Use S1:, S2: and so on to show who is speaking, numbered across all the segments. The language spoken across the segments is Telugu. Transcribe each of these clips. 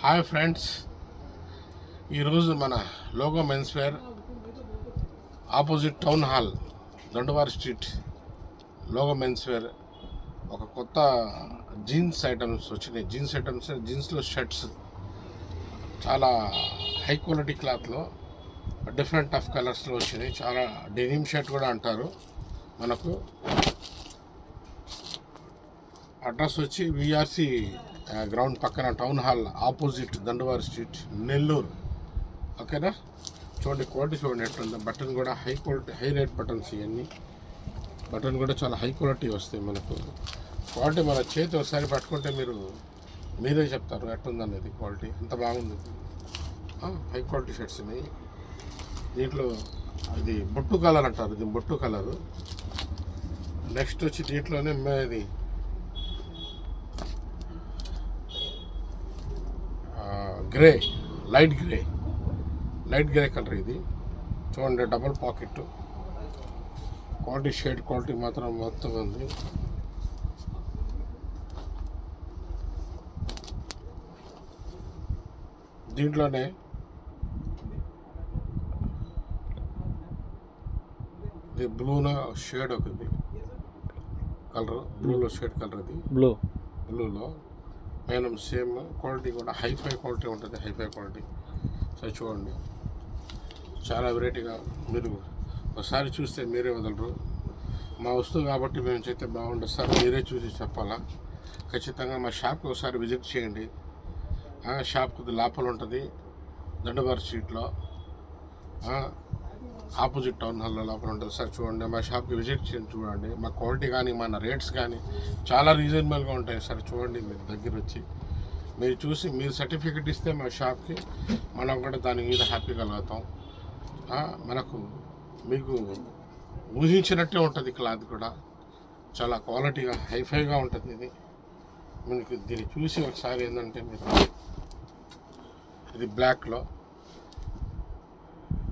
S1: హాయ్ ఫ్రెండ్స్, ఈరోజు మన logo men's wear opposite town hall Dandavari street logo men's wear ఒక కొత్త జీన్స్ ఐటమ్స్ వచ్చినాయి. జీన్స్లో షర్ట్స్ చాలా హై క్వాలిటీ క్లాత్లో డిఫరెంట్ టఫ్ కలర్స్లో వచ్చినాయి. చాలా డెనిమ్ షర్ట్ కూడా అంటారు. మనకు అడ్రస్ వచ్చి విఆర్సి గ్రౌండ్ పక్కన town hall opposite Dandavari street Nellore. ఓకేనా? చూడండి, క్వాలిటీ చూడండి ఎట్లుందో. బటన్ కూడా high quality, high rate buttons. ఇవన్నీ బటన్ కూడా చాలా హై క్వాలిటీ వస్తాయి. మనకు క్వాలిటీ మన చేతి ఒకసారి పట్టుకుంటే మీరే చెప్తారు ఎట్లుందనేది. క్వాలిటీ అంత బాగుంది. హై క్వాలిటీ షర్ట్స్ ఉన్నాయి. దీంట్లో ఇది బొట్టు కలర్ అంటారు. ఇది బొట్టు కలరు. నెక్స్ట్ వచ్చి దీంట్లోనే ఇది గ్రే, లైట్ గ్రే కలర్. ఇది చూడండి, double pocket. Quality, shade quality మాత్రం మొత్తం ఉంది. దీంట్లోనే ఇది బ్లూలో షేడ్ ఒకటి కలర్, బ్లూలో షేడ్ కలర్. ఇది బ్లూలో పైన సేమ్ క్వాలిటీ కూడా హైఫై క్వాలిటీ ఉంటుంది. Hi fi quality. సరే చూడండి, చాలా వెరైటీగా. మీరు ఒకసారి చూస్తే మీరే వదలరు. మా వస్తువు కాబట్టి మేము చేస్తే బాగుంటుంది సార్, మీరే చూసి చెప్పాలా. ఖచ్చితంగా మా షాప్కి ఒకసారి విజిట్ చేయండి. షాప్కి లోపల ఉంటుంది, దండవారి స్ట్రీట్లో ఆపోజిట్ టౌన్ హాల్లో లోపల ఉంటుంది. సార్ చూడండి, మా షాప్కి విజిట్ చేయండి. చూడండి, మా క్వాలిటీ కానీ మన రేట్స్ కానీ చాలా రీజనబుల్గా ఉంటాయి. సార్ చూడండి, మీరు దగ్గర వచ్చి మీరు చూసి మీరు సర్టిఫికెట్ ఇస్తే మా షాప్కి మనం కూడా దాని మీద హ్యాపీగా కలుగుతాం. మీకు ఊహించినట్టే ఉంటుంది. క్లాత్ కూడా చాలా క్వాలిటీగా హైఫైగా ఉంటుంది. ఇది మీకు దీన్ని చూసి ఒకసారి ఏంటంటే ఇది బ్లాక్లో,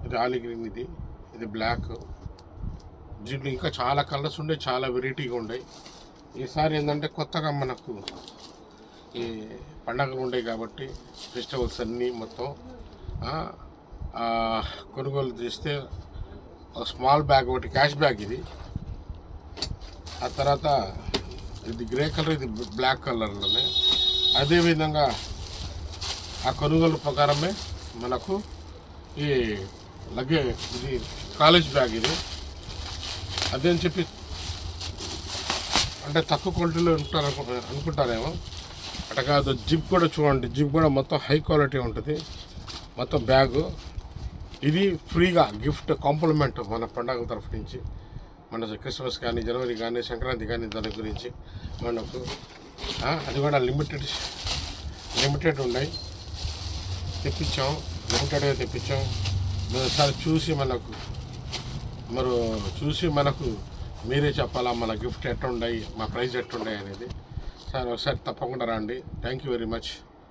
S1: ఇది ఆలి గ్రీన్, ఇది బ్లాక్. దీంట్లో ఇంకా చాలా కలర్స్ ఉండే, చాలా వెరైటీగా ఉన్నాయి. ఈసారి ఏంటంటే కొత్తగా మనకు ఈ పండగలు ఉన్నాయి కాబట్టి ఫెస్టివల్స్ అన్నీ మొత్తం కొనుగోలు చేస్తే ఒక స్మాల్ బ్యాగ్, ఒకటి క్యాష్ బ్యాగ్. ఇది ఆ తర్వాత ఇది గ్రే కలర్, ఇది బ్లాక్ కలర్లోనే. అదేవిధంగా ఆ కొనుగోలు ప్రకారమే మనకు ఈ ఇది కాలేజ్ బ్యాగ్. ఇది అదే అని చెప్పి అంటే తక్కువ క్వాలిటీలో అనుకుంటారేమో. అట్లా కాదు. జిప్ కూడా చూడండి, జిప్ కూడా మొత్తం హై క్వాలిటీ ఉంటుంది. మొత్తం బ్యాగు ఇది ఫ్రీగా గిఫ్ట్ కాంప్లిమెంట్ మన పండగల తరఫు నుంచి. మన క్రిస్మస్ కానీ, జనవరి కానీ, సంక్రాంతి కానీ దాని గురించి మనకు అది కూడా లిమిటెడ్ ఉన్నాయి. లిమిటెడ్గా తెప్పించాం. ఒకసారి చూసి మనకు మీరే చెప్పాలా మన గిఫ్ట్ ఎట్లున్నాయి, మా ప్రైజ్ ఎట్లున్నాయి అనేది. సార్ ఒకసారి తప్పకుండా రండి. Thank you very much.